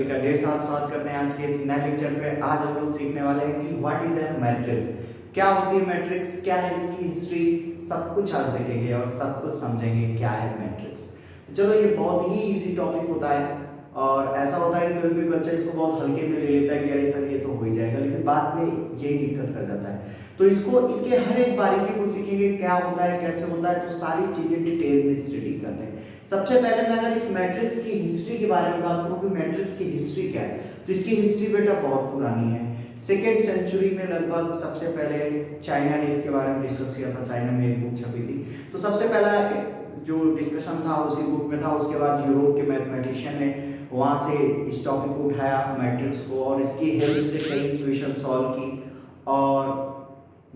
का ढेर सारा स्वागत करते हैं आज के इस नए लेक्चर पे। आज हम लोग सीखने वाले हैं कि व्हाट इज ए मैट्रिक्स, क्या होती है मैट्रिक्स, क्या है इसकी हिस्ट्री, सब कुछ आज देखेंगे और सब कुछ समझेंगे क्या है मैट्रिक्स। तो चलो, ये बहुत ही इजी टॉपिक होता है और ऐसा होता है कि कोई भी बच्चा इसको बहुत हल्के में ले लेता है कि अरे सर ये तो हो ही जाएगा, लेकिन बाद में यही दिक्कत कर जाता है। तो इसको इसके हर एक बारीकी को सीखेंगे, क्या होता है, कैसे होता है, तो सारी चीजें डिटेल में स्टडी करते हैं। सबसे पहले मैं अगर इस मैट्रिक्स की हिस्ट्री के बारे में बात करूं कि मैट्रिक्स की हिस्ट्री क्या है, तो इसकी हिस्ट्री बेटा बहुत पुरानी है। सेकेंड सेंचुरी में लगभग सबसे पहले चाइना ने इसके बारे में डिस्कस किया था। चाइना में एक बुक छपी थी, तो सबसे पहला जो डिस्कशन था उसी बुक में था। उसके बाद यूरोप के मैथमेटिशियन ने वहां से इस टॉपिक को उठाया मैट्रिक्स को, और इसकी हेल्प से कई इक्वेशन सॉल्व की, और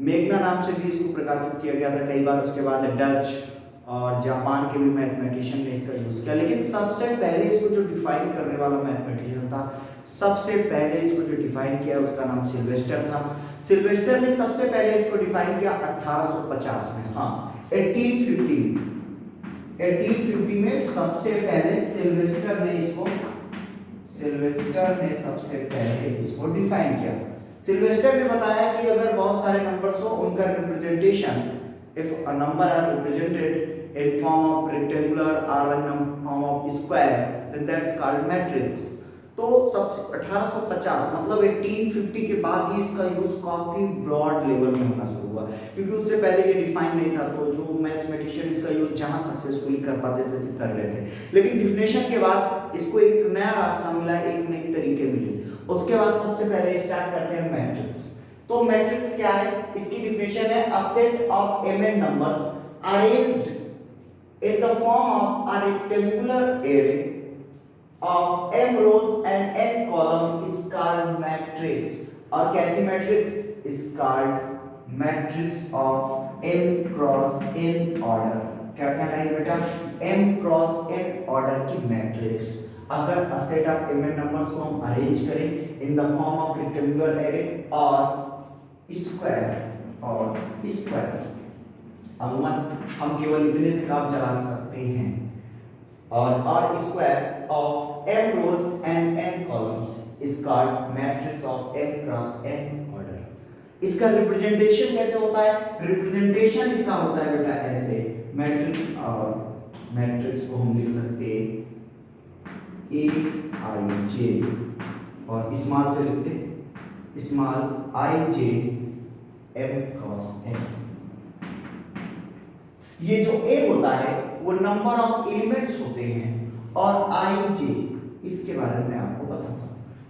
मेगना नाम से भी इसको प्रकाशित किया गया था कई बार। उसके बाद डच और जापान के भी मैथमेटिशियन ने इसका यूज किया, लेकिन सबसे पहले इसको जो डिफाइन करने वाला मैथमेटिशियन था, सबसे पहले इसको जो डिफाइन किया उसका नाम सिल्वेस्टर था। सिल्वेस्टर ने सबसे पहले इसको डिफाइन किया 1850 में। हाँ, 1850 में सबसे पहले सिल्वेस्टर ने सबसे पहले इसको डिफाइन किया। सिल्वेस्टर ने बताया कि अगर बहुत सारे नंबर्स हो, उनका representation, if a number are represented in form of rectangular or in form of square, then that's called matrix। तो सबसे 1850 मतलब 1850 के बाद ही इसका यूज काफी ब्रॉड लेवल में होना शुरू हुआ, क्योंकि उससे पहले ये डिफाइन नहीं था। तो जो मैथमेटिशियन इसका यूज जहां सक्सेसफुली कर पाते थे कर रहे थे, लेकिन डिफिनेशन के बाद इसको एक नया रास्ता मिला, एक नई तरीके मिले। उसके बाद सबसे पहले स्टार्ट करते हैं मैट्रिक्स। तो मैट्रिक्स क्या है, इसकी डिफिनेशन है a set of even numbers arranged in the form of a rectangular array of m rows and n column is called matrix। और कैसी matrix is called matrix of m cross n order. क्या कहलाएगी बेटा, m cross n order की matrix. अगर a set of even numbers को हम arrange करें in the form of rectangular array और स्क्वायर, अमूमन हम केवल इतने से काम चला सकते हैं, और square of m rows and n columns is called matrix of m cross n order. इसका रिप्रेजेंटेशन कैसे होता है, रिप्रेजेंटेशन इसका होता है बेटा ऐसे, मैट्रिक्स, और मैट्रिक्स को हम लिख सकते हैं a i j, और स्मॉल से लिखते small i j m cross n। ये जो a होता है वो नंबर ऑफ एलिमेंट्स होते हैं, और i j इसके बारे में आपको बताता हूं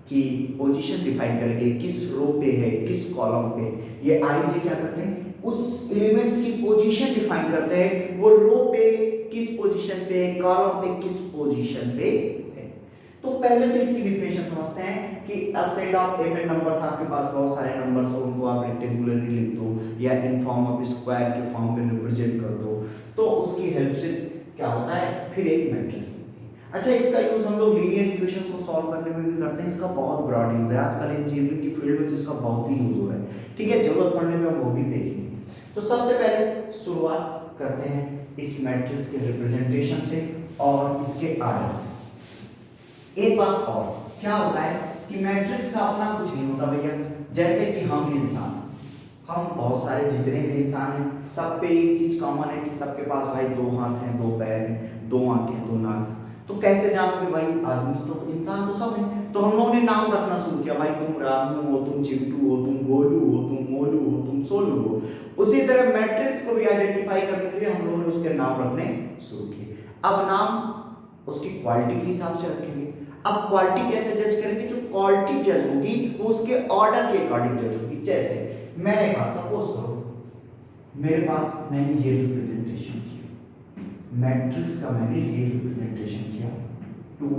कि पोजीशन डिफाइन करेंगे, किस रो पे है, किस कॉलम पे। ये i j क्या करते हैं, उस एलिमेंट्स की पोजीशन डिफाइन करते हैं, वो रो पे किस पोजीशन पे, कॉलम पे किस पोजीशन पे है। तो पहले तो इसकी डिफिनेशन समझते हैं कि a set of even numbers, आपके पास बहुत सारे नंबर्स हो, उनको आप रेक्टेंगुलरली लिख दो या इन फॉर्म ऑफ स्क्वायर के फॉर्म में रिप्रेजेंट कर दो, तो उसकी हेल्प से क्या होता है, फिर एक मैट्रिक्स मिलती है। अच्छा, इसका यूज हम लोग लीनियर इक्वेशंस को सॉल्व करने में भी करते हैं। इसका बहुत ब्रॉड यूज है, आजकल इंजीनियरिंग की फील्ड में तो इसका बहुत ही यूज हो रहा है। ठीक है, जरूरत पड़ने में वो भी देखेंगे। तो सबसे पहले शुरुआत करते हैं इस मैट्रिक्स के रिप्रेजेंटेशन से और इसके आर्डर से। एक बात और, क्या होता है कि मैट्रिक्स का अपना कुछ नहीं होता भैया। जैसे कि हम इंसान, हम बहुत सारे जितने भी इंसान हैं, सब पे एक चीज कॉमन है कि सबके पास भाई दो हाथ हैं, दो पैर हैं, दो आंखें, दो नाक। तो कैसे जानोगे भाई, आदमी तो इंसान तो सब है। तो हम लोगों ने नाम रखना शुरू किया, भाई तुम रामू हो, तुम चिंटू हो, तुम गोलू हो, तुम मोलू हो, तुम सोलू हो। उसी तरह मैट्रिक्स को भी आइडेंटिफाई करने के लिए हम लोगों ने उसके नाम रखने शुरू किए। अब नाम उसकी क्वालिटी के हिसाब से रखेंगे। अब क्वालिटी कैसे जज करेंगे, जो क्वालिटी जज होगी वो उसके ऑर्डर के अकॉर्डिंग जज होगी। जैसे मैंने कहा, सपोज करो मेरे पास, मैंने ये रिप्रेजेंटेशन किया मैट्रिक्स का, मैंने ये रिप्रेजेंटेशन किया 2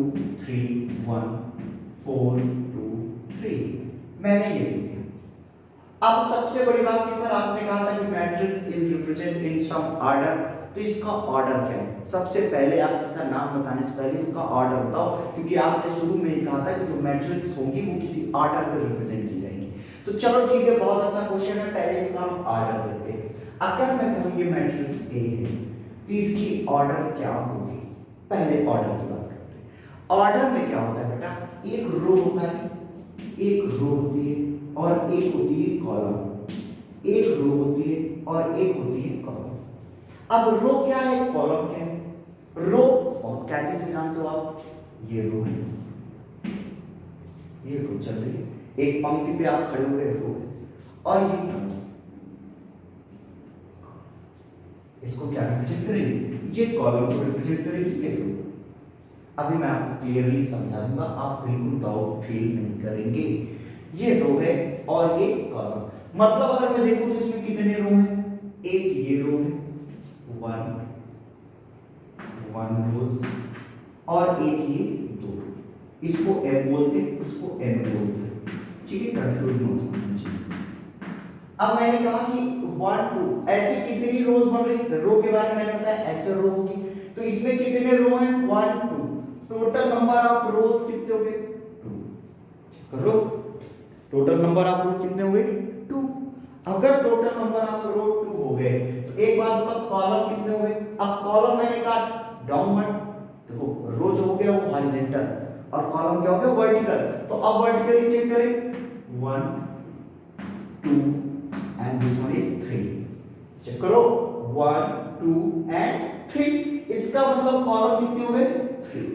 3 1 4 2 3, मैंने ये किया। अब सबसे बड़ी बात कि सर आपने कहा था कि matrix is represent in some order, तो इसका ऑर्डर क्या है। सबसे पहले आप इसका नाम बताने से पहले इसका ऑर्डर बताओ, क्योंकि आपने शुरू में ही कहा था कि जो मैट्रिक्स होंगी वो किसी ऑर्डर में रिप्रेजेंट की जाएगी। तो चलो ठीक है, बहुत अच्छा क्वेश्चन है, पहले इसका हम ऑर्डर देते हैं। अगर मैं कहूँ ये मैट्रिक्स ए है, तो इसकी ऑर्डर क्या होगी, पहले ऑर्डर की बात करते हैं। ऑर्डर में क्या होता है बेटा, एक रो होता है, एक रो होती है और एक होती है कॉलम, एक रो होती है और एक होती है कॉलम। अब रो क्या है, कॉलम क्या है? रो बहुत कैसे से जानते हो आप, ये रो है, ये रो चल रही है, एक पंक्ति पे आप खड़े हुए रो है, और ये कॉलम, इसको क्या रिप्रेजेंट करेंगे, ये कॉलम को रिप्रेजेंट करेगी ये रो। अभी मैं आपको क्लियरली समझा दूंगा, आप बिल्कुल डाउट फील नहीं करेंगे। ये रो है और ये कॉलम, मतलब अगर मैं देखूं तो इसमें कितने रो हैं, एक ये रो है, वन रोज, और एक ये दो, इसको m बोलते हैं, इसको n बोलते हैं, ठीक है, कंफ्यूज मत होना। अब मैंने कहा कि 1 2 ऐसे कितनी रोज बन रही, रो के बारे में मैंने बताया ऐसे रो होगी, तो इसमें कितने रो हैं, 1 2, टोटल नंबर ऑफ रोज कितने हो गए, 2। करो, टोटल नंबर ऑफ रो कितने हुए, 2। अगर टोटल नंबर ऑफ रो 2 हो गए तो एक बात बताओ कॉलम कितने हो गए। अब कॉलम मैंने कहा डाउनवर्ड, देखो रो जो हो गया वो हॉरिजॉन्टल और कॉलम क्या हो गया वर्टिकल, तो अब वर्टिकली चेक करें 1 2 and this one is 3, check करो 1 2 and 3, इसका मतलब कॉलम कितने हो गए 3।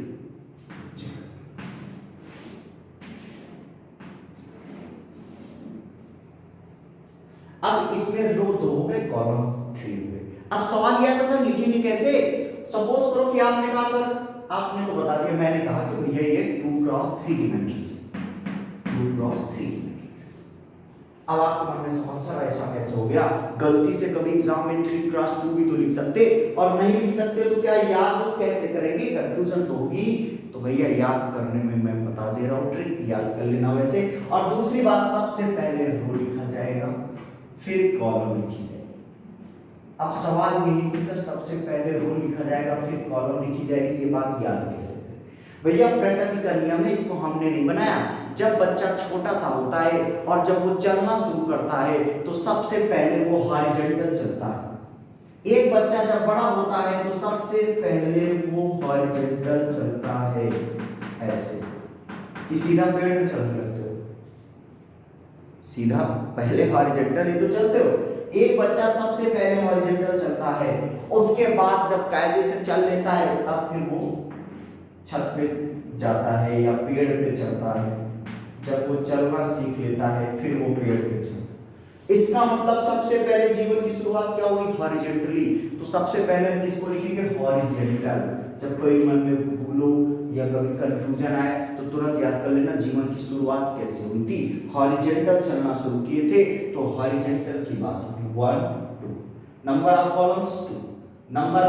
अब इसमें रो 2 हो गए, कॉलम 3 हो गए। अब सवाल यह था सर लिखेंगे कैसे, सपोज करो कि आपने कहा सर, आपने तो बता दिया, मैंने कहा कि भैया ये 2 क्रॉस 3 की मैट्रिक्स, 2 क्रॉस 3 की मैट्रिक्स। अब आपके मन में सवाल सर ऐसा कैसे हो गया, गलती से कभी एग्जाम में 3 क्रॉस 2 भी तो लिख सकते, और नहीं लिख सकते तो क्या याद कैसे करेंगे, कंफ्यूजन तो होगी। तो भैया याद करने में मैं बता दे रहा हूं ट्रिक, याद कर लेना वैसे। और दूसरी बात, सबसे पहले रो लिखा जाएगा, फिर कॉलम लिखी जाएगी। अब सवाल ये है कि सर सबसे पहले रो लिखा जाएगा फिर कॉलम लिखी जाएगी, ये बात याद कैसे करें भैया, प्रकृति का नियम है, इसको हमने नहीं बनाया। जब बच्चा छोटा सा होता है और जब वो चलना शुरू करता है तो सबसे पहले वो हॉरिजॉन्टल चलता है। एक बच्चा जब बड़ा होता है तो सबसे पहले वो हॉरिजॉन्टल चलता है, ऐसे कि सीधा पेड़ में चलने लगते हो, सीधा पहले हॉरिजॉन्टल ही तो चलते हो। एक बच्चा सबसे पहले हॉरिजॉन्टल चलता है, उसके बाद जब कायदे से चल लेता है तब फिर वो छत पे जाता है या पेड़ पे चढ़ता है। जब वो चलना सीख लेता है फिर वो पेड़ पे चढ़ता है। इसका मतलब सबसे पहले जीवन की शुरुआत क्या होगी, हॉरिजॉन्टली। तो सबसे पहले हम किसको लिखेंगे, हॉरिजॉन्टल। जब कोई मन में भूलो या कभी कंफ्यूजन आए तो तुरंत याद कर लेना जीवन की शुरुआत कैसे हुई थी, हॉरिजॉन्टल चलना शुरू किए थे, तो हॉरिजॉन्टल की बात होगी 1 2, number of columns 2, number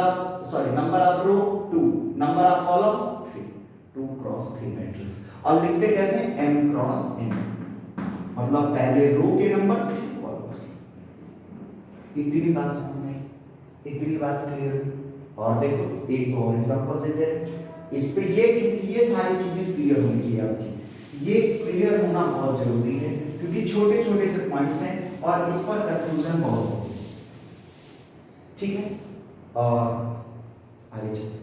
of row 2, number of columns 3, 2 cross 3 matrix. और लिखते कैसे, m क्रॉस n, मतलब पहले रो के नंबर फिर कॉलम्स के। इतनी बात समझ में, इतनी बात क्लियर। और देखो एक और एग्जांपल देते हैं इस पे, ये क्योंकि ये सारी चीजें क्लियर होनी चाहिए आपकी, ये क्लियर होना बहुत जरूरी है क्योंकि छोटे छोटे से पॉइंट्स हैं और इस पर कंफ्यूजन बहुत होती है, ठीक है। और आगे चलते,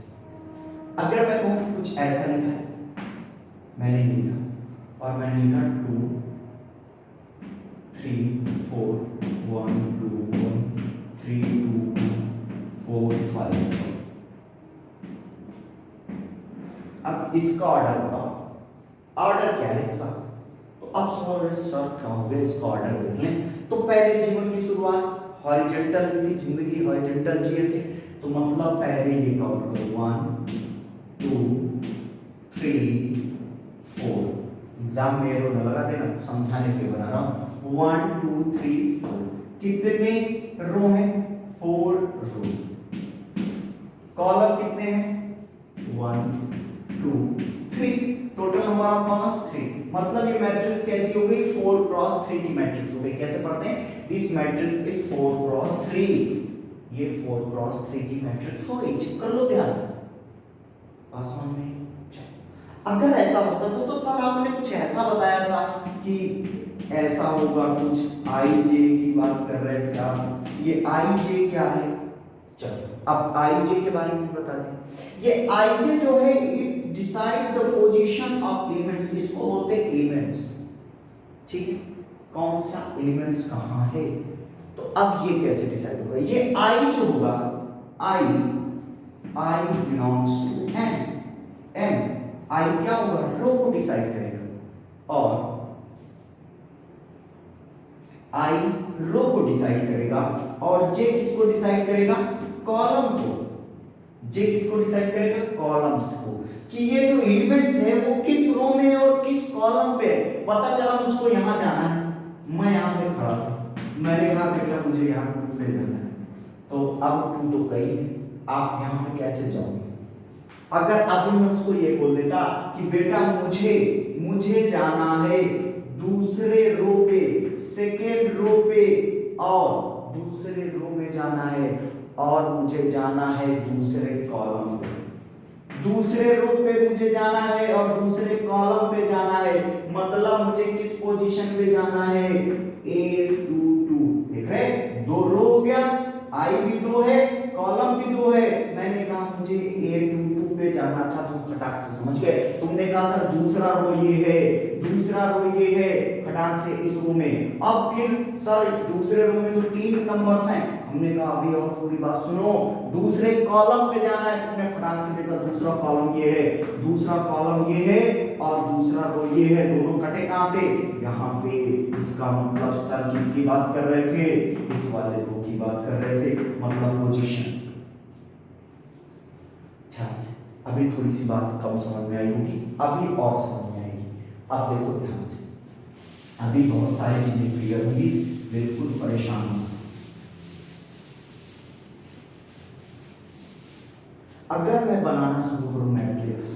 अगर मैं कहूँ कुछ ऐसा लिखा है, मैंने लिखा और मैंने लिखा 2 3 4 1 2 1 3 2 4 5। अब इसका ऑर्डर बताओ, ऑर्डर क्या है इसका, तो अब सर क्या हो गया, इसका ऑर्डर देख लें। तो पहले जीवन की शुरुआत हॉरिजॉन्टल की जिंदगी, हॉरिजॉन्टल जिए थे, तो मतलब पहले ये काउंट करो 1 2 3 4। एग्जाम में एरो न लगा देना, समझाने के बना रहा हूं। 1 2 3 4 कितने रो हैं, 4 रो। कॉलम कितने हैं, 1 2 3, टोटल नंबर ऑफ कॉलम्स 3। मतलब ये मैट्रिक्स कैसी हो गई, 4 क्रॉस 3 की मैट्रिक्स हो गई। कैसे पढ़ते हैं, दिस मैट्रिक्स इज 4 क्रॉस 3, ये 4 क्रॉस 3 की मैट्रिक्स हो गई। चेक कर लो ध्यान से, पास में। अगर ऐसा होता तो सर आपने कुछ ऐसा बताया था कि ऐसा होगा कुछ, आई जे की बात कर रहे थे आप, ये आई जे क्या है। चलो अब आई जे के बारे में बता दें। ये आई जे जो है decide the position of elements, इसको बोलते हैं एलिमेंट्स, ठीक है, कौन सा एलिमेंट्स कहाँ है। तो अब ये कैसे डिसाइड होगा, ये आई जो होगा, आई बिलोंग्स टू एम, आई क्या होगा, रो को डिसाइड करेगा, और आई रो को डिसाइड करेगा, और जे किसको डिसाइड करेगा, कॉलम को। जे किसको डिसाइड करेगा, कॉलम्स को, कि ये जो एलिमेंट्स है वो किस रो में है और किस कॉलम पे है। पता चला मुझको यहां जाना है, मैं यहां पे खड़ा था, मैंने कहा बेटा मुझे यहां 2 पे जाना है, तो अब 2 तो कहीं है, आप यहां पे कैसे जाओगे। अगर अभी मैं उसको ये बोल देता कि बेटा मुझे जाना है दूसरे रो पे, सेकेंड रो पे, और दूसरे रो में जाना है, और मुझे जाना है दूसरे कॉलम पे, दूसरे रो पे मुझे जाना है और दूसरे कॉलम पे जाना है, मतलब मुझे किस पोजीशन पे जाना है, A22। देख रहे, 2 रो हो गया, आई भी 2 है, कॉलम भी 2 है, मैंने कहा मुझे A22 पे जाना था, तुम खटाक से समझ गए। तुमने कहा सर दूसरा रो ये है, दूसरा रो ये है, खटाक से इस रो में। अब फिर सर दूसरे रो में तो 3 नंबर्स हैं, हमने कहा अभी और पूरी बात सुनो, दूसरे कॉलम पे जाना है, तुमने फटाक से देखा दूसरा कॉलम ये है, दूसरा कॉलम ये है, और दूसरा रो ये है, दोनों कटे कहां पे, यहाँ पे। इसका मतलब सर किसकी बात कर रहे थे, इस वाले रो की बात कर रहे थे, मतलब पोजीशन। ध्यान से, अभी थोड़ी सी बात कम समझ में आई होगी, अभी और समझ में आएगी। अब देखो ध्यान से, अभी बहुत सारी चीजें क्लियर होंगी, बिल्कुल परेशान मत। अगर मैं बनाना शुरू करूं मैट्रिक्स,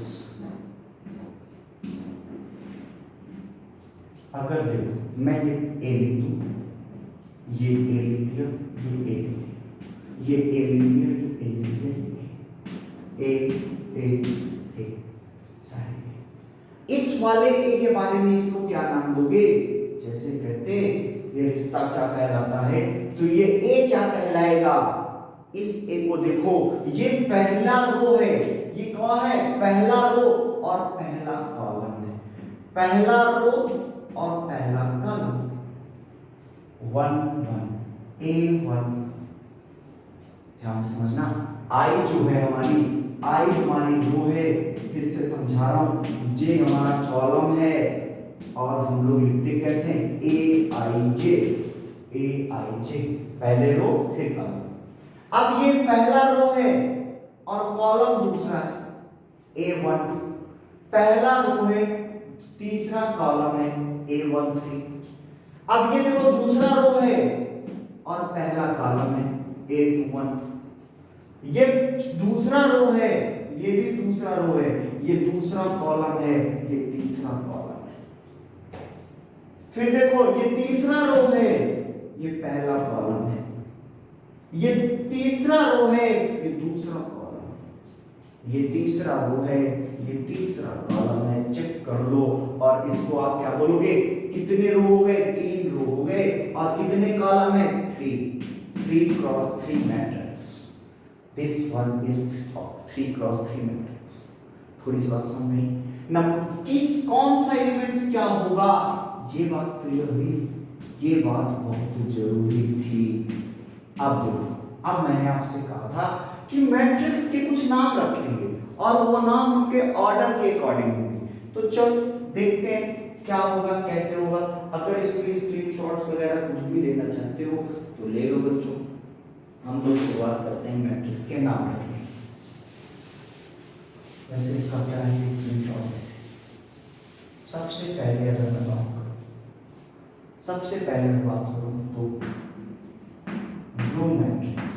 अगर देखो मैं ये ए लिख दूं, ये ए लिख दिया, ये ए लिख दिया, ये ए लिख दिया, ये ए लिख दिया, ये ए सारे। इस वाले ए के बारे में इसको क्या नाम दोगे, जैसे कहते ये रिश्ता क्या कहलाता है, तो ये ए क्या कहलाएगा, इस ए को देखो, ये पहला रो है, ये कौन है, पहला रो और पहला कॉलम है, पहला रो और पहला कॉलम, 1 1 A1। ध्यान से समझना, आई जो है हमारी, आई हमारी रो है, फिर से समझा रहा हूं, जे हमारा कॉलम है, और हम लोग लिखते कैसे, ए आई जे, पहले रो फिर कॉलम। अब ये पहला रो है और कॉलम दूसरा है, A1, पहला रो है, तीसरा कॉलम है, A13। अब ये देखो दूसरा रो है और पहला कॉलम है, A21। ये दूसरा रो है, ये भी दूसरा रो है, ये दूसरा कॉलम है, ये तीसरा कॉलम है। फिर देखो ये तीसरा रो है, ये पहला कॉलम है, ये तीसरा रो है, ये दूसरा कॉलम है, ये तीसरा रो है, ये तीसरा कॉलम है, चेक कर लो। और इसको आप क्या बोलोगे, कितने रो हो गए, 3 रो हो गए, और कितने कॉलम है, 3 cross 3 matrix. This one is 3 cross 3 matrix. थोड़ी सी बात समझ में ना, किस कौन सा एलिमेंट्स क्या होगा, ये बात क्लियर हुई, ये बात बहुत जरूरी थी। अब देखो, अब मैंने आपसे कहा था कि मैट्रिक्स के कुछ नाम रखेंगे और वो नाम उनके ऑर्डर के अकॉर्डिंग होंगे। तो चल देखते हैं क्या होगा, कैसे होगा। अगर इसके स्क्रीनशॉट्स वगैरह कुछ भी लेना चाहते हो तो ले लो बच्चों। हम लोग शुरुआत करते हैं मैट्रिक्स के नाम रखने। वैसे इसका क्या है, स्क्रीनशॉट सबसे पहले अगर मैं बात करूं, सबसे पहले मैं बात करूं तो रो मैट्रिक्स,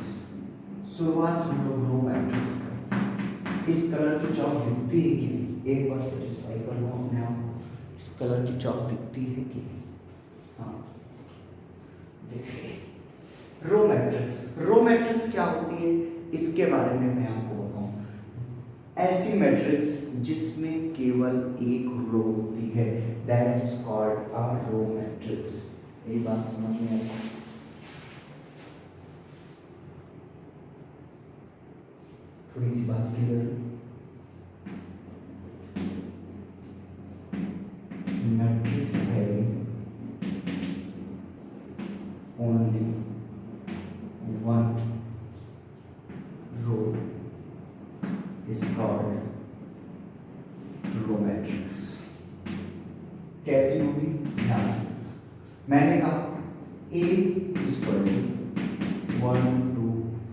शुरुआत हम लोग रो मैट्रिक्स करते। इस कलर की चौक दिखती है कि नहीं, एक बार सेटिस्फाई कर लो अपने आप, इस कलर की चौक दिखती है कि नहीं, हाँ देखिए। रो मैट्रिक्स, रो मैट्रिक्स क्या होती है इसके बारे में मैं आपको बताऊं। ऐसी मैट्रिक्स जिसमें केवल एक रो होती है, that is called a row matrix. ये बात समझ में आई? थोड़ी सी बात clear. Matrix having only one row is called row matrix. कैसी होगी ध्यान से, मैंने कहा A इक्वल टू 1 2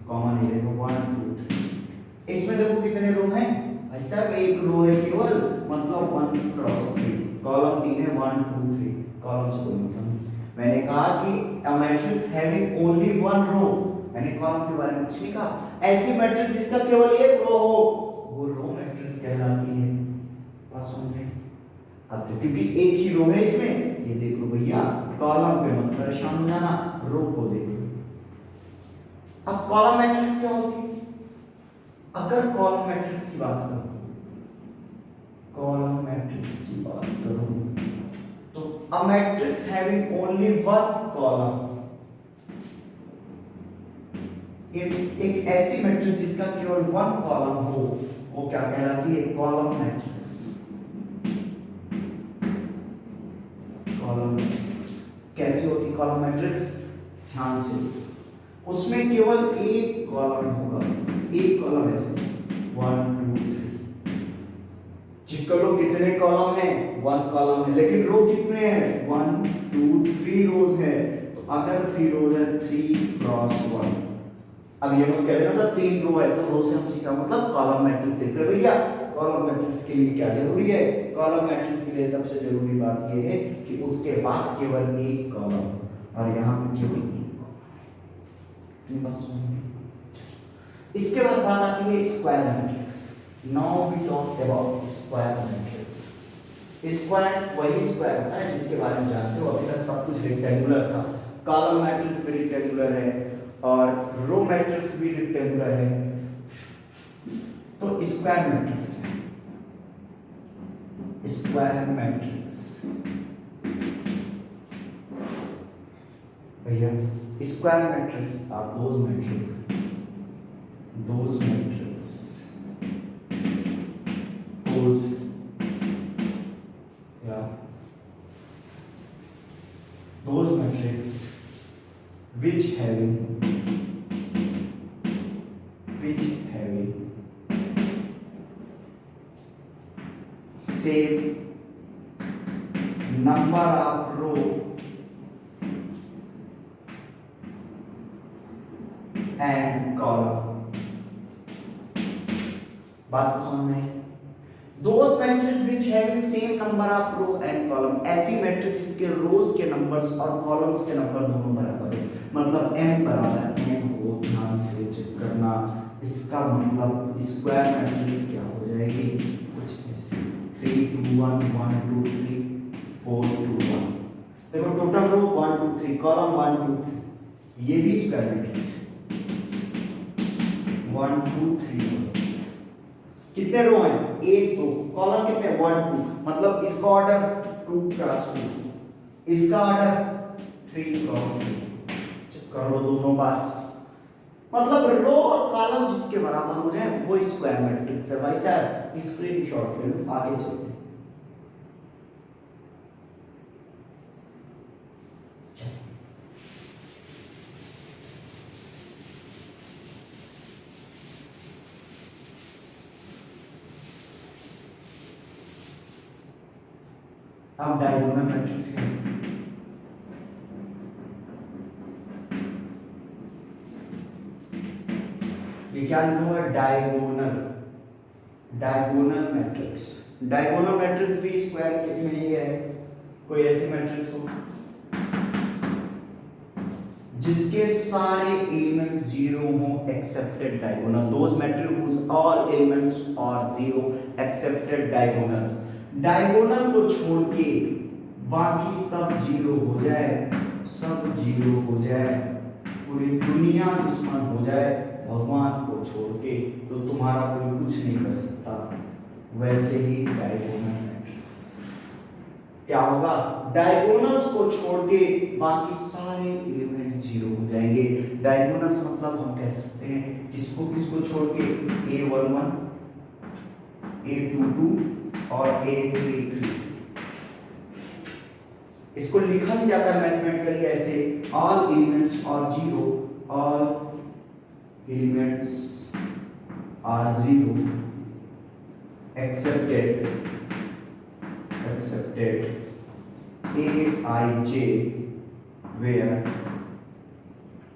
कॉमन ले लेंगे 1 2 3। इसमें देखो कितने रो हैं भाई साहब, एक रो है केवल, मतलब 1 क्रॉस 3, कॉलम 3 है 1 2 3, कॉलम से कोई मतलब नहीं। मैंने कहा कि a matrix having only one row, मैंने कॉलम के बारे में कुछ नहीं कहा। ऐसी मैट्रिक्स जिसका केवल एक रो हो वो रो मैट्रिक्स कहलाती है। बात समझ में? अब तो क्योंकि एक ही रो है इसमें, ये देख लो भैया, कॉलम पे मत परेशान हो जाना, रो को देख लो। अब कॉलम मैट्रिक्स क्या होती है? अगर कॉलम मैट्रिक्स की बात करूं, कॉलम मैट्रिक्स की बात करूं तो अ matrix having only one column, एक ऐसी मैट्रिक्स जिसका केवल वन कॉलम हो वो क्या कहलाती है? Column matrix. कॉलम मैट्रिक्स कैसी होती है? कॉलम मैट्रिक्स ध्यान से, उसमें केवल एक कॉलम होगा, एक कॉलम ऐसे 1 2 3। चेक कर लो कितने कॉलम हैं, 1 कॉलम है, लेकिन रो कितने हैं? 1 2 3 रोज है। तो अगर 3 रोज है 3 क्रॉस 1। अब ये मत कह देना सर 3 रो है तो रो से हम सीखा मतलब कॉलम मैट्रिक्स देख रहे भैया। कॉलम मैट्रिक्स के लिए क्या जरूरी है? कॉलम मैट्रिक्स के लिए सबसे जरूरी बात ये है कि उसके पास केवल एक कॉलम और यहां पे केवल एक कॉलम। बात समझ में? इसके बाद बात आती है square matrix. Now we talk about square matrix. Square वही स्क्वायर होता है जिसके बारे में जानते हो, अभी तक सब कुछ रेक्टेंगुलर था। कॉलम मैट्रिक्स भी रेक्टेंगुलर है और रो मैट्रिक्स भी रेक्टेंगुलर है। तो स्क्वायर मैट्रिक्स है, स्क्वायर मैट्रिक्स भैया, square matrix are those matrix whose those matrix which having same number of row and column। बात को समझ में? Those matrix which having same number of row and column, ऐसी matrix जिसके रोज के numbers और कॉलम्स के नंबर दोनों बराबर है, मतलब m बराबर n हो। ध्यान से चेक करना, इसका मतलब स्क्वायर मैट्रिक्स क्या हो जाएगी? कुछ ऐसे 3 2 1 1 2 3 4 2 1। देखो टोटल रो 1 2 3, कॉलम 1 2 3, ये भी स्क्वायर मैट्रिक्स है। 1 2 3 कितने रो हैं? 1 2, कॉलम कितने? 1 2, मतलब इसका ऑर्डर 2 क्रॉस 2, इसका ऑर्डर 3 क्रॉस 3। चेक कर लो दोनों बात, मतलब रो और कॉलम जिसके बराबर हो जाए वो स्क्वायर मैट्रिक्स है। भाई साहब स्क्रीनशॉट ले लो, आगे चलते हैं। अब डायगोनल मैट्रिक्स है। ये क्या लिखा हुआ है? Diagonal matrix. डायगोनल मैट्रिक्स भी स्क्वायर में ही है। कोई ऐसी मैट्रिक्स हो जिसके सारे एलिमेंट्स जीरो हो accepted diagonal. Those matrix whose all elements are zero excepted diagonals। Diagonal को छोड़ के बाकी सब जीरो हो जाए, सब जीरो हो जाए, पूरी दुनिया दुश्मन हो जाए भगवान को छोड़ के, तो तुम्हारा कोई कुछ नहीं कर सकता। वैसे ही डायगोनल मैट्रिक्स क्या होगा? डायगोनल्स को छोड़ के बाकी सारे एलिमेंट्स जीरो हो जाएंगे। डायगोनल्स मतलब हम कह सकते हैं किसको किसको छोड़ के? A11 A22 और A33। इसको लिखा भी जाता है मैथमेटिकली ऐसे, all elements are zero, all elements are zero excepted Aij where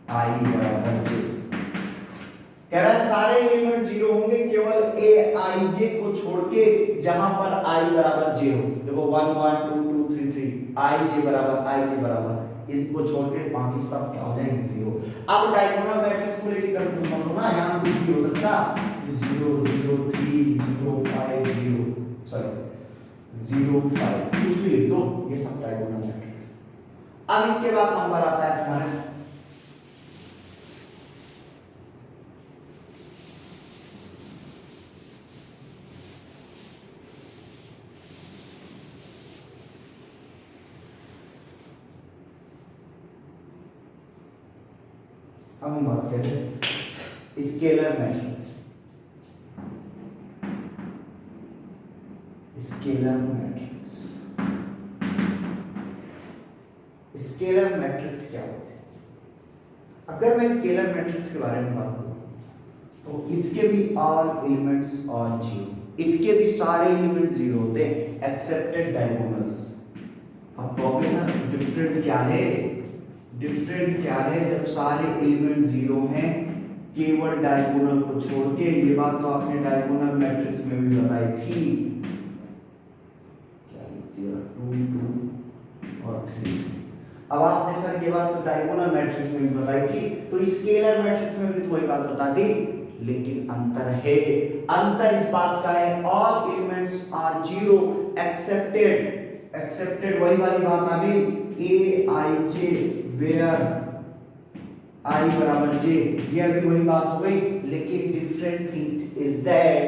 I बराबर j। कह रहा है सारे एलिमेंट जीरो होंगे केवल Aij को छोड़ के जहां पर I बराबर j हो। देखो 1 1 2 2 3 3 Ij बराबर इसको छोड़ के बाकी सब क्या हो जाएंगे जीरो। अब डायगोनल मैट्रिक्स को लेके कंफ्यूज मत होना, यहां कुछ भी हो सकता 0 0 3 0 5 0 सॉरी 0 5 कुछ भी लिख दो, ये सब डायगोनल मैट्रिक्स। अब इसके बाद नंबर आता है तुम्हारे अब हम बात करते हैं scalar matrix. Scalar matrix, scalar matrix क्या होते हैं? अगर मैं स्केलर मैट्रिक्स के बारे में बात करूं तो इसके भी ऑल एलिमेंट्स और जीरो, इसके भी सारे एलिमेंट जीरो होते हैं एक्सेप्टेड डायगोनल्स। अब प्रोफेसर डिफरेंट क्या है? डिफरेंट क्या है जब सारे एलिमेंट जीरो हैं केवल डायगोनल को छोड़ के? ये बात तो आपने डायगोनल मैट्रिक्स में भी बताई थी, क्या लिख दिया 2 2 और 3। अब आपने सर ये बात तो डायगोनल मैट्रिक्स में भी बताई थी, तो स्केलर मैट्रिक्स में भी तो वही बात बता दी, लेकिन अंतर है। अंतर इस बात का है all elements are zero excepted वही वाली बात आ गई Aij वेयर I बराबर j, ये भी वही बात हो गई, लेकिन different things is that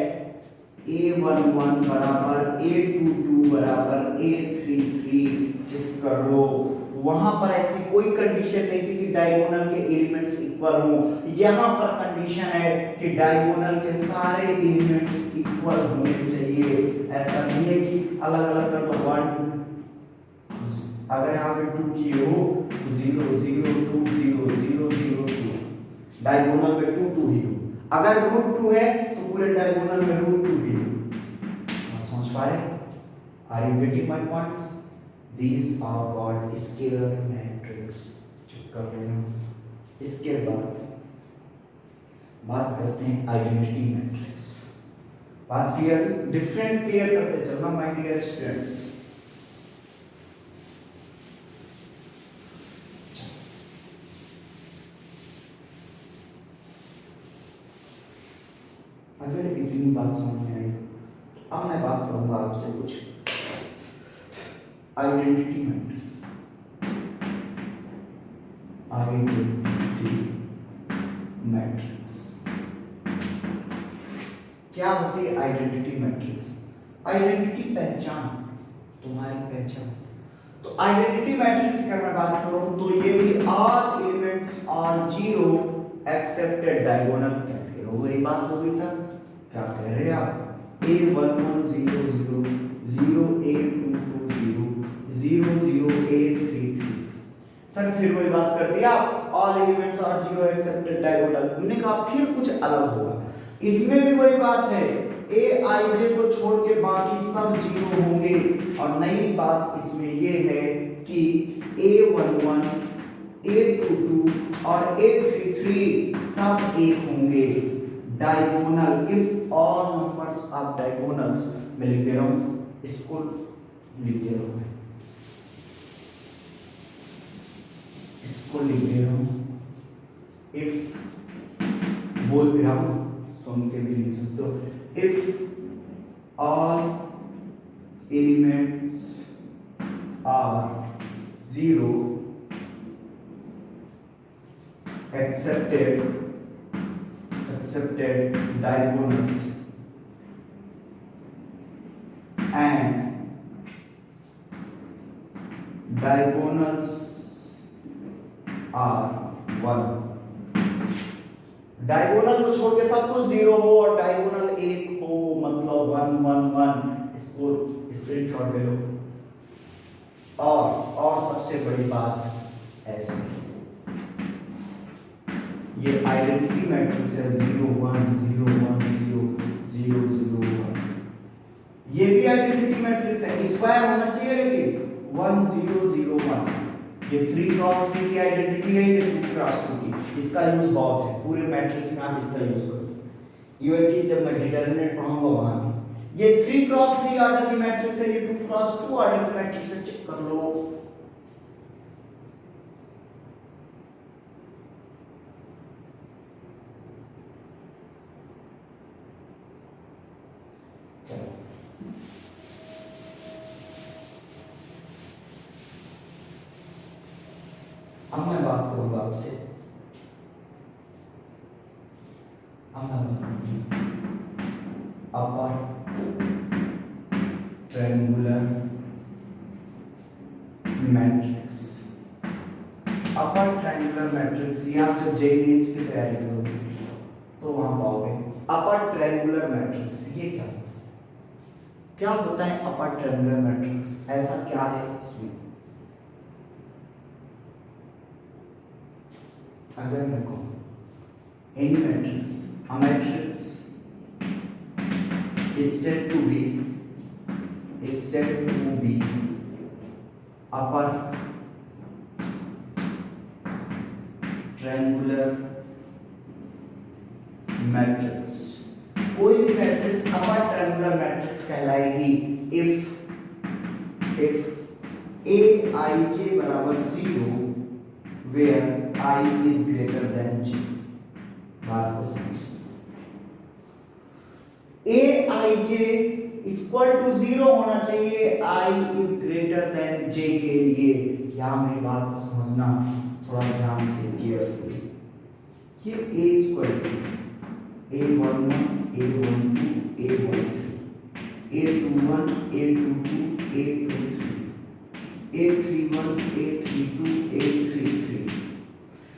A11 बराबर A22 बराबर A33 चेक कर लो। वहां पर ऐसी कोई कंडीशन नहीं थी कि डायगोनल के एलिमेंट्स इक्वल हो, यहां पर कंडीशन है कि डायगोनल के सारे एलिमेंट्स इक्वल होने चाहिए। ऐसा नहीं है कि अलग अलग कर दो 1 अगर यहाँ पे 2 किए हो तो 0 0 2 0 0 0 2, डायगोनल में 2 2 ही हो। अगर √2 है तो पूरे डायगोनल में √2 ही हो। समझ पा रहे? Are you getting my points? These are called scalar matrix. Check कर रहे हो। इसके बाद बात करते हैं आइडेंटिटी मैट्रिक्स। बात क्लियर? डिफरेंट क्लियर करते चलना माय डियर स्टूडेंट्स। अगर इतनी बात समझ में आई, अब मैं बात करूंगा आपसे कुछ आइडेंटिटी मैट्रिक्स। आइडेंटिटी मैट्रिक्स क्या होती है? आइडेंटिटी मैट्रिक्स आइडेंटिटी पहचान, तुम्हारी पहचान। तो आइडेंटिटी मैट्रिक्स की अगर मैं बात करूं तो ये भी all elements are zero excepted diagonal. क्या फिर हो गई बात? हो गई सर, क्या कह रहे हैं आप? A11 0 0 0 A22 0 0 0 A33। सर फिर वही बात कर दिया, all elements are zero excepted diagonal. हमने कहा फिर कुछ अलग होगा, इसमें भी वही बात है Aij को छोड़ के बाकी सब जीरो होंगे। और नई बात इसमें ये है कि A11 A22 और A33 सब एक होंगे diagonal if all numbers of diagonals. मैं लिख दे रहा हूं, इसको लिख दे रहा हूं, इसको लिख दे रहा हूं। इफ बोल भी रहा हूं, सुन के भी लिख सकते हो। If all elements are zero accepted diagonals and diagonals are 1। Diagonal को छोड़ के सब कुछ जीरो हो और डायगोनल एक हो, मतलब 1 1 1। इसको स्क्रीनशॉट ले लो। और सबसे बड़ी बात ऐसे, ये आइडेंटिटी मैट्रिक्स है 0 1 0 1 0 0 0 1, ये भी आइडेंटिटी मैट्रिक्स है, स्क्वायर होना चाहिए लेकिन 1 0 0 1, ये 3 क्रॉस 3 की आइडेंटिटी है, ये 2 क्रॉस 2 की, इसका यूज बहुत है पूरे मैट्रिक्स में, आप इसका यूज करो। इवन कि जब मैं डिटरमिनेंट पढ़ाऊंगा वहां भी, ये 3 क्रॉस 3 ऑर्डर की मैट्रिक्स है, ये 2 क्रॉस 2 ऑर्डर की मैट्रिक्स है, चेक कर लो। अब मैं बात करूंगा आपसे, अपर triangular matrix. Upper triangular matrix ये आप जब जेईई मेंस की तैयारी करोगे तो वहां पाओगे अपर ट्रायंगुलर मैट्रिक्स। ये क्या होता है अपर ट्रायंगुलर मैट्रिक्स, ऐसा क्या है इसमें? अगर मैं कहूं any matrix, a matrix is said to be upper triangular matrix। कोई भी मैट्रिक्स अपर ट्रायंगुलर मैट्रिक्स कहलाएगी if aij बराबर 0 where I is greater than j। बात को समझ, aij इक्वल टू 0 होना चाहिए I is greater than j के लिए। यहां मेरी बात को समझना थोड़ा ध्यान से, केयरफुली। ये a equal to a11 a12 a13 a21 a22 a23 a31 a32 a33।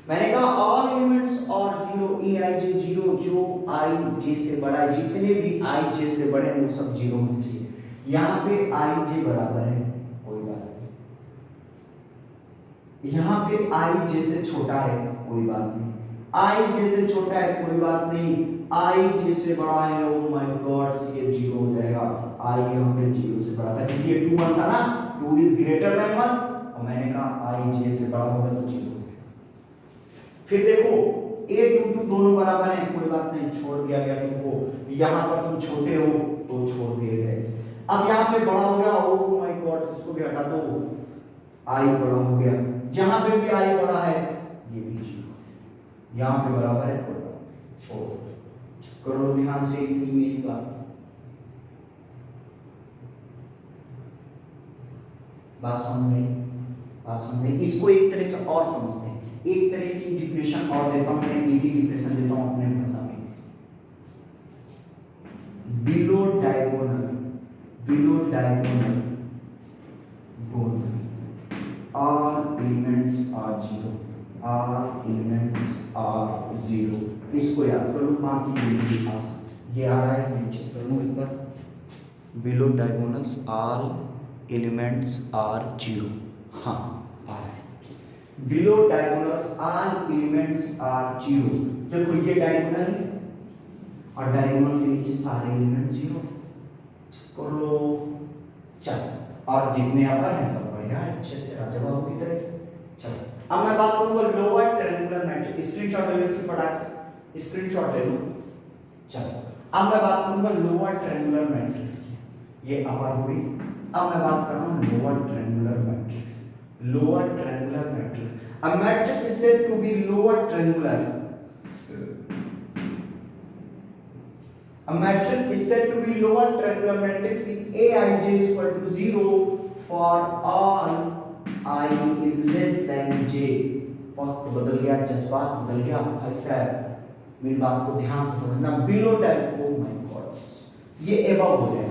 मैंने कहा ऑल एलिमेंट्स और 0 aij 0, जो ij से बड़ा है, जितने भी ij से बड़े हैं वो सब 0 होने चाहिए। यहाँ पे ij बराबर है कोई बात नहीं, यहाँ पे ij से छोटा है कोई बात नहीं, ij से छोटा है कोई बात नहीं, ij से बड़ा है ओ माय गॉड ये 0 हो जाएगा। i यहाँ पे 0 से बड़ा था क्योंकि ये 2 1 था ना, 2 इज ग्रेटर देन 1, और मैंने कहा ij से बड़ा होगा तो 0। फिर देखो a22 दोनों बराबर हैं कोई बात नहीं, छोड़ दिया गया तुमको, यहां पर तुम छोटे हो तो छोड़ दिए गए। अब यहां पे बड़ा हो गया, ओ माय गॉड इसको भी हटा दो, i बड़ा हो गया, यहां पे भी i बड़ा है, ये भी 0, यहां पे बराबर है कोई बात छोड़ करो ध्यान से इतनी मेरी बात समझ में। इसको एक तरह से और समझते हैं, एक तरह की डिफिनेशन और देता हूं मैं, इजी डिफिनेशन देता हूं अपने भाषा में। Below diagonal bone all elements are 0। इसको याद कर लो, बाकी बिल्कुल आसान। ये आ रहा है, मैं चेक कर लूं एक बार। Below diagonals all elements are 0। हाँ आ रहा है, below diagonals all elements are 0। देखो ये डायगोनल है और डायगोनल के नीचे सारे एलिमेंट 0 कर लो। चल, और जितने अपर हैं सब बढ़िया अच्छे से जवाब की तरह। चलो अब मैं बात करूंगा लोअर ट्रायंगुलर मैट्रिक्स। स्क्रीनशॉट ले लो इसकी, फटाक से स्क्रीनशॉट ले लो। चलो अब मैं बात करूंगा लोअर ट्रायंगुलर मैट्रिक्स की, ये अपर हुई। अब मैं बात कर रहा हूं lower triangular matrix. Lower triangular matrix, a matrix is said to be lower triangular. A matrix is said to be lower triangular matrix if aij is equal to 0 for all I is less than j। वक्त बदल गया, जज्बात बदल गया भाई साहब, मेरी बात को ध्यान से समझना। Below type, oh my God, ये एबव हो गया,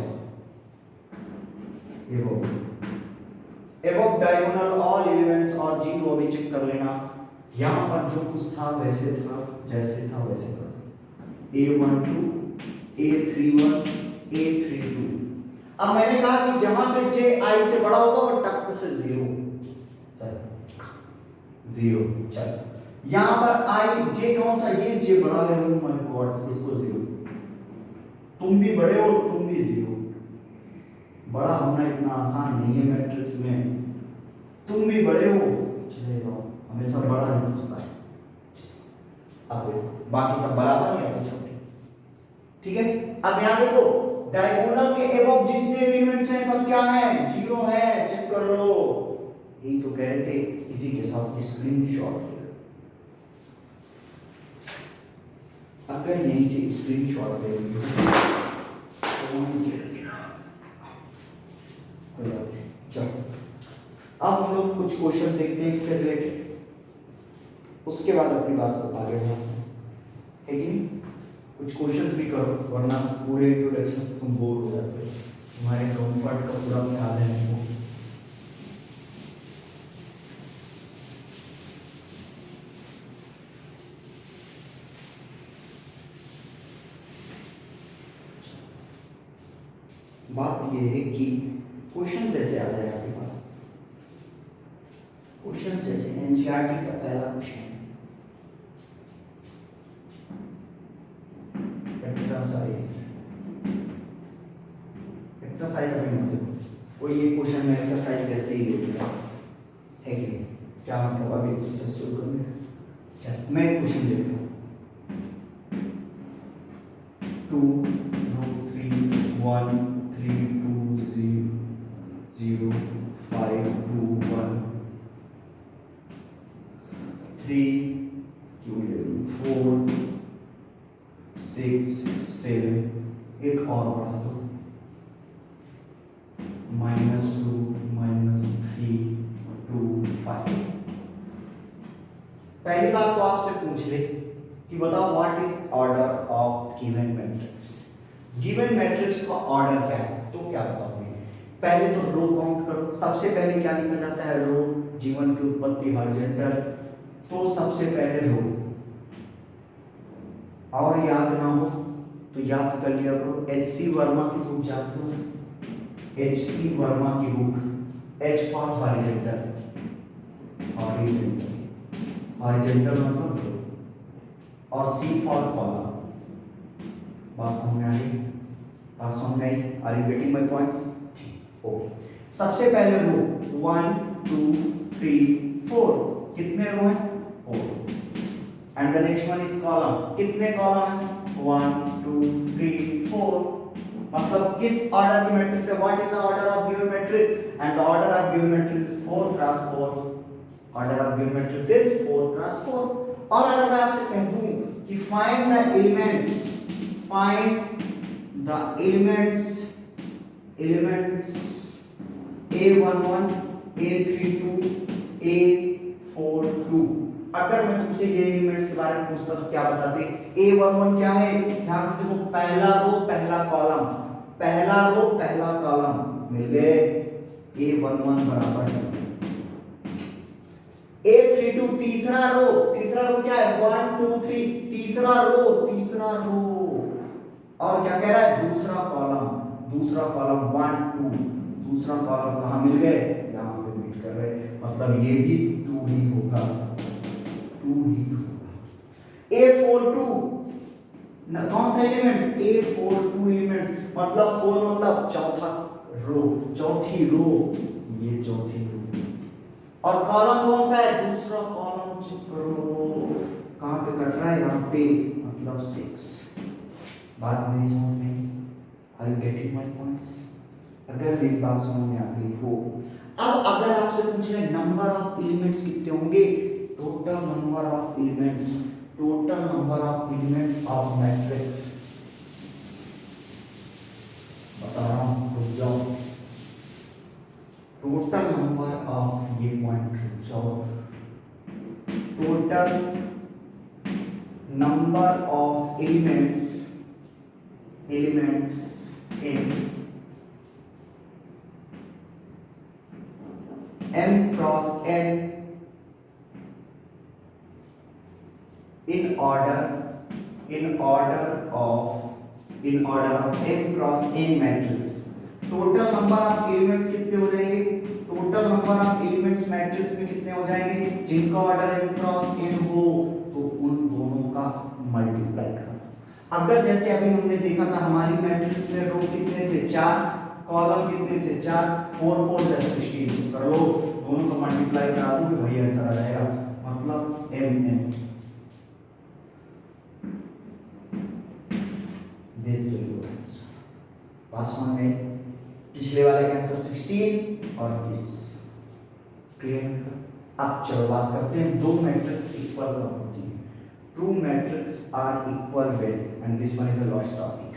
एबव डायगोनल ऑल एलिमेंट्स और 0 अभी चेक कर लेना। यहां पर जो कुछ था वैसे था, जैसे था वैसे कर। a12 a31 a32। अब मैंने कहा कि जहां पे j i से बड़ा होगा वो टक से 0। 0। चलो यहाँ पर आई जे कौन सा, ये जे बड़ा है, ओ माय गॉड, इसको 0। तुम भी बड़े हो, तुम भी 0। बड़ा होना इतना आसान नहीं है मैट्रिक्स में। तुम भी बड़े हो, चले जाओ, हमेशा बड़ा ही पूछता है। अब देखो बाकी सब बराबर है या तो छोटे, ठीक है। अब यहाँ देखो डायगोनल के एबव जितने एलिमेंट्स हैं सब क्या है, 0 है, चेक कर लो। यही तो कह रहे थे, इसी के साथ स्क्रीनशॉट ले। अगर यहीं से स्क्रीनशॉट ले लो तो चलो अब हम लोग कुछ क्वेश्चन देखते हैं इससे रिलेटेड, उसके बाद अपनी बात को आगे बढ़ाते हैं, है कि नहीं। कुछ क्वेश्चंस भी करो, वरना पूरे इंट्रोडक्शन से तुम बोर हो जाते हो, तुम्हारे कंफर्ट का पूरा ख्याल है नहीं। बात ये है कि क्वेश्चन ऐसे आ जाए आपके पास, क्वेश्चन ऐसे एनसीईआरटी का पहला क्वेश्चन, एक्सरसाइज अभी मत देखो, कोई ये क्वेश्चन में एक्सरसाइज जैसे ही ले लिया है कि नहीं, क्या मतलब अभी एक्सरसाइज शुरू करेंगे। अच्छा मैं क्वेश्चन ले रहा हूँ 2 3 1 3 2 0 5 2 1 3 4 6 7, एक और बढ़ा दो -2 -3 2 5। पहली बात तो आपसे पूछ ले कि बताओ what is order of given matrix. Given matrix का ऑर्डर क्या है, तो क्या बताओगे। पहले तो रो काउंट करो, सबसे पहले क्या लिखा जाता है, रो। जीवन की उत्पत्ति हॉरिजॉन्टल, तो सबसे पहले रो। और याद ना हो तो याद कर लिया करो, एच.सी. वर्मा की बुक जानते हो, एच.सी. वर्मा की book, H for horizontal, horizontal horizontal मतलब रो, और सी फॉर कॉलम। बात समझ में आ रही, बात समझ में आई, are you getting my points. Okay, सबसे पहले रो 1 2 3 4, कितने रो हैं 4, and the next one is column, कितने कॉलम हैं 1 2 3 4। मतलब किस ऑर्डर की मैट्रिक्स है, what is the order of given matrix, and the order of given matrix is 4 cross 4, order of given matrix is 4 cross 4। और अगर मैं आपसे कह दूं कि find the elements, find the elements A11 A32 A42, अगर मैं तुमसे ये एलिमेंट्स के बारे में पूछता तो क्या बताते। A11 क्या है, ध्यान से देखो, पहला रो पहला कॉलम, पहला रो पहला कॉलम मिल गए, A11 बराबर है। A32 तीसरा रो क्या है 1 2 3, तीसरा रो, और क्या कह रहा है, दूसरा कॉलम 1 2, दूसरा कॉलम कहाँ मिल गए, यहाँ पे मीट कर रहे हैं, मतलब ये भी 2 ही होगा, 2 ही होगा। A42 कौन सा एलिमेंट्स, A42 एलिमेंट्स, मतलब 4 मतलब चौथा रो, चौथी रो, ये चौथी रो, और कॉलम कौन सा है, दूसरा कॉलम चेक करो, कहाँ पे कट रहा है, यहाँ पे, मतलब 6। बात मेरी समझ में, are you getting my points. अगर मेरी बात समझ में आ गई हो, अब अगर आपसे पूछ रहे नंबर ऑफ एलिमेंट्स कितने होंगे, total number of elements, total number of elements of matrix बता रहा हूं, रुक जाओ, टोटल नंबर ऑफ, ये पॉइंट रुक जाओ, total number of elements in M cross N in order of M cross N matrix, total number of elements कितने हो जाएंगे, total number of elements matrix में कितने हो जाएंगे, जिनका ऑर्डर n क्रॉस n हो तो उन दोनों का मल्टीप्लाई करना। अगर जैसे अभी हमने देखा था हमारी मैट्रिक्स में रो कितने थे 4, कॉलम कितने थे 4, 4 4 16 कर लो, दोनों को मल्टीप्लाई करा दो कि वही आंसर आ जाएगा, मतलब mn this will be answer. Pass one में पिछले वाले का आंसर 16 और दिस क्लियर। अब चलो बात करते हैं दो मैट्रिक्स इक्वल कब होती है। Two matrices are equal when, and this one is the last topic.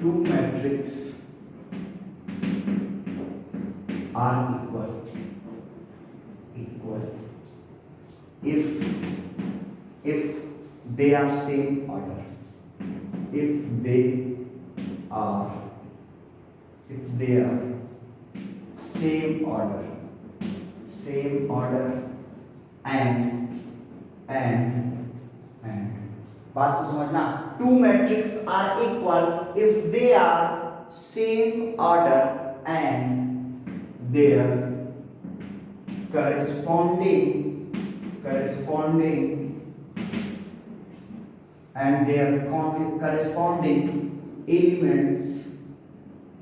Two matrices are equal if they are same order. If they are same order and बात को समझना, two matrices are equal if they are same order and their corresponding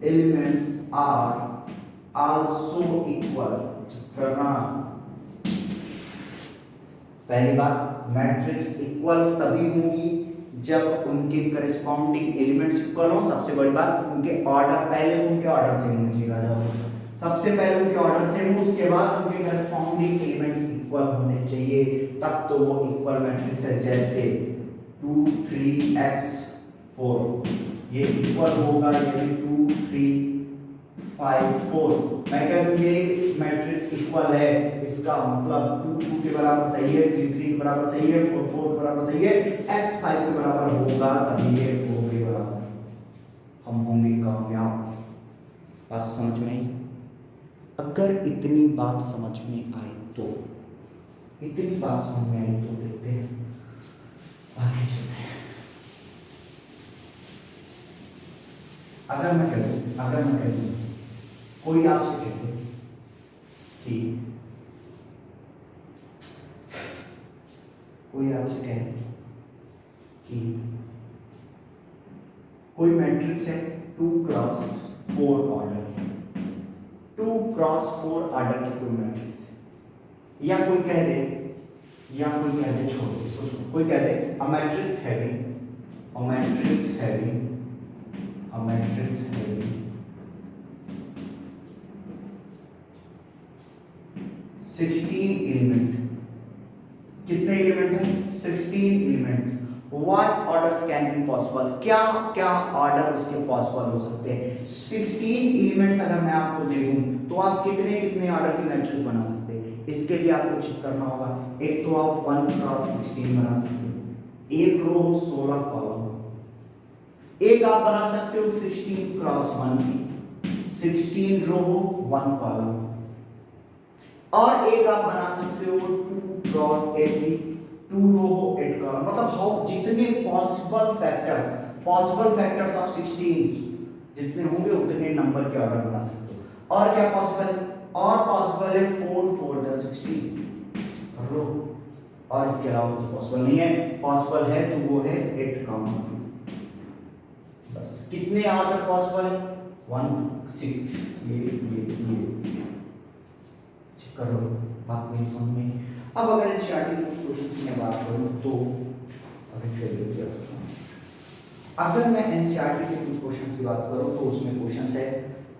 elements are also equal। करना पहली बात, matrix equal तभी होगी जब उनके करस्पॉन्डिंग एलिमेंट्स इक्वल हो। सबसे बड़ी बात, उनके ऑर्डर पहले उनके ऑर्डर से होने चाहिए, सबसे पहले उनके ऑर्डर से हो, उसके बाद उनके करस्पॉन्डिंग एलिमेंट्स इक्वल होने चाहिए, तब तो वो इक्वल मैट्रिक्स है। जैसे 2 3x 4 ये इक्वल होगा, ये भी 2 3 5 4। मैं कह दूं ये मैट्रिक्स इक्वल है, इसका मतलब 2 2 के बराबर सही है, 3 3 के बराबर सही है, 4 4 के बराबर सही है, x 5 के बराबर होगा, तभी ये 4 के बराबर हम होंगे कामयाब। बात समझ में आई? अगर इतनी बात समझ में आई तो देखते हैं, आगे चलते हैं। अगर मैं कह दूं कोई आपसे कहते कि कोई मैट्रिक्स है 2 क्रॉस 4 ऑर्डर की, 2 क्रॉस 4 ऑर्डर की कोई मैट्रिक्स है, या कोई कह दे छोड़ इसको, कोई कह दे a matrix having 16 एलिमेंट। कितने एलिमेंट हैं? 16 element. What orders can be possible, क्या ऑर्डर उसके पॉसिबल हो सकते हैं? 16 एलिमेंट्स अगर मैं आपको दे दूं तो आप कितने ऑर्डर की मैट्रिक्स बना सकते हैं? इसके लिए आपको चेक करना होगा। एक तो आप 1 क्रॉस 16 बना सकते हो, एक रो 16 कॉलम, एक आप बना सकते हो 16 क्रॉस 1 की 16 रो 1 कॉलम, और एक आप बना सकते हो 2 क्रॉस 8 की 2 रो 8 कॉलम। मतलब हाउ जितने पॉसिबल फैक्टर्स ऑफ 16 जितने होंगे उतने नंबर के ऑर्डर बना सकते हो। और क्या पॉसिबल है? और पॉसिबल है 4 4 जा 16 कर लो, और इसके अलावा कुछ पॉसिबल नहीं है। पॉसिबल है तो वो है 8 काउंट, बस। कितने ऑर्डर पॉसिबल है? 1 6। ये चेक करो, बात नहीं समझ में। अब अगर एनसीईआरटी के क्वेश्चंस की मैं बात करूं तो अगर मैं एनसीईआरटी के कुछ क्वेश्चंस की बात करूं तो उसमें क्वेश्चंस है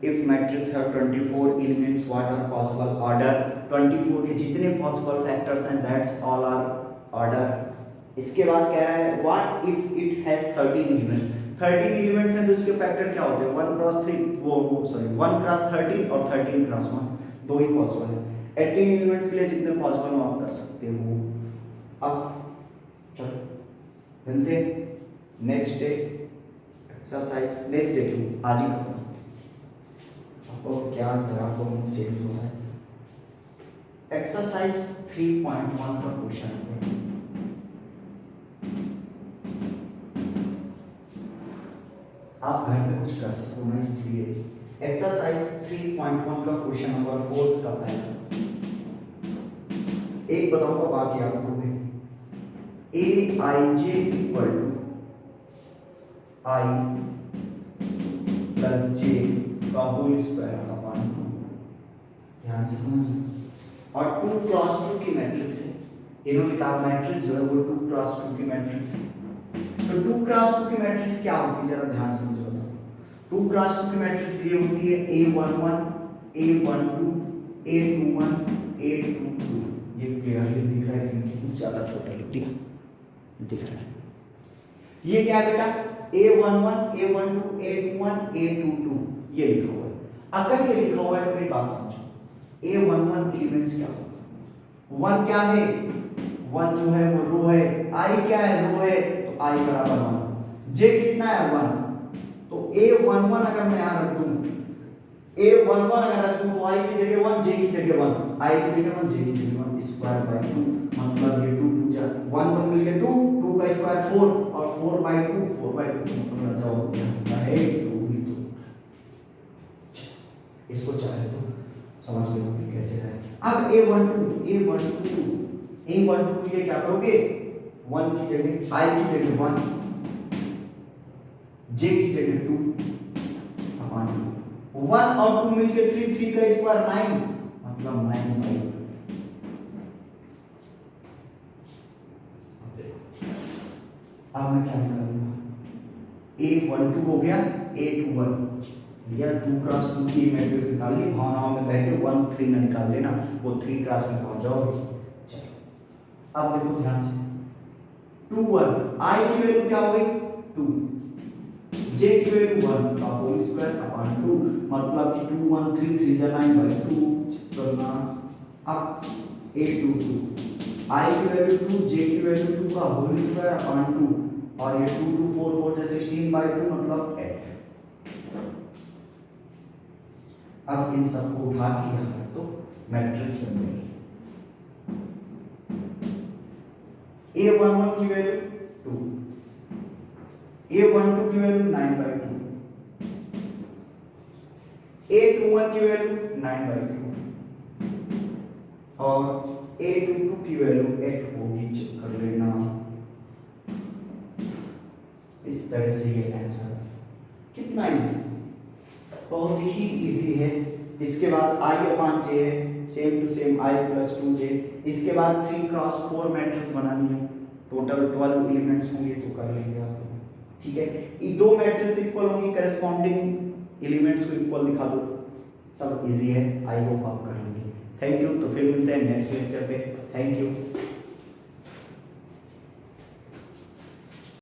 if matrix have 24 elements what are possible order. 24 के जितने पॉसिबल फैक्टर्स हैं दैट्स ऑल आर ऑर्डर। इसके बाद कह रहा है what if it has 13 elements. 13 elements हैं तो उसके फैक्टर क्या होते हैं? 1 क्रॉस 3 1 क्रॉस 13 और 13 क्रॉस 1, दो ही पॉसिबल है। 18 एलिमेंट्स के लिए जितने पॉसिबल आप कर सकते हो। अब चलो मिलते हैं next day exercise, next day क्यों आज ही खत्म। आपको क्या सर आपको चेंज हुआ है? एक्सरसाइज 3.1 का क्वेश्चन है। आप घर पे कुछ कर सको ना, इसलिए एक्सरसाइज 3.1 का क्वेश्चन नंबर 4 का पहला एक बताऊंगा, बाकी आप लोग ए आई J equal to I plus जे का होल स्क्वायर अपॉन 2। ध्यान से समझना। और 2 क्रॉस 2 की मैट्रिक्स है, इन्होंने कहा मैट्रिक्स जो है वो 2 क्रॉस 2 की मैट्रिक्स है। तो 2 क्रॉस 2 की मैट्रिक्स क्या होती है, जरा ध्यान से मुझे बताओ। 2 क्रॉस 2 की मैट्रिक्स ये होती है A11 A12 A21 A22। ये क्लियरली दिख रहा है कि कितना ज्यादा छोटा लिख दिया, दिख रहा है। ये क्या है बेटा, A11 A12 A21 A22 ये लिखा हुआ है। अगर ये लिखा हुआ है तो मेरी बात समझो, A11 एलिमेंट्स क्या होगा, 1 क्या है, 1 जो है वो रो है, I क्या है, रो है, तो I बराबर 1, J कितना है 1, तो A11 अगर मैं यहां रख दूं, A11 अगर रख दूं तो I की जगह 1 J की जगह 1, I की जगह 1 J की जगह 1 स्क्वायर बाय 2, मतलब ये 2 2 जा 1 1 मिल गया 2, 2 का स्क्वायर 4 और 4 बाय 2 मतलब बचा होता है 2 ही। तो इसको चाहे तो समझ लो कि कैसे है। अब A12 के लिए क्या करोगे, 1 की जगह I की जगह 1 J की जगह 2 अपॉन 2, 1 और 2 मिलके 3, 3 का स्क्वायर 9 मतलब 9 बाई 2। अब मैं क्या निकालूंगा, A12 हो गया A21 या 2 क्रॉस 2 की मैट्रिक्स निकाल ली, भावनाओं में बह के 1 3 ना निकाल देना, वो 3 क्रॉस में पहुंच जाओगे। चलो अब देखो ध्यान से, 2 1 I की वैल्यू क्या हो गई 2, J की वैल्यू 1 का होल स्क्वायर अपॉन 2, मतलब कि 2 1 3 3 जा 9 बाय 2 करना। अब A22 I की वैल्यू 2 J की वैल्यू 2 का होल स्क्वायर अपॉन 2 और ये 2 2 4 4 से 16 बाय 2 मतलब 8। अब इन सबको उठा के यहां पर तो मैट्रिक्स बन जाएगी। A11 की वैल्यू 2, A12 की वैल्यू 9 बाई 2, A21 की वैल्यू 9 बाई 2 और A22 की वैल्यू 8 होगी, चेक कर लेना। इस तरह से ये आंसर कितना इजी, बहुत ही इजी है। इसके बाद I अपॉन J है, same to same I plus 2J। इसके बाद 3 क्रॉस 4 मैट्रिक्स बनानी है, टोटल 12 एलिमेंट्स होंगे तो कर लेंगे आप, ठीक है। ये 2 मैट्रिक्स इक्वल होंगी, करस्पॉन्डिंग एलिमेंट्स को इक्वल दिखा दो, सब इजी है। आई होप आप कर लेंगे। थैंक यू, तो फिर मिलते हैं नेक्स्ट लेक्चर पे। Thank you.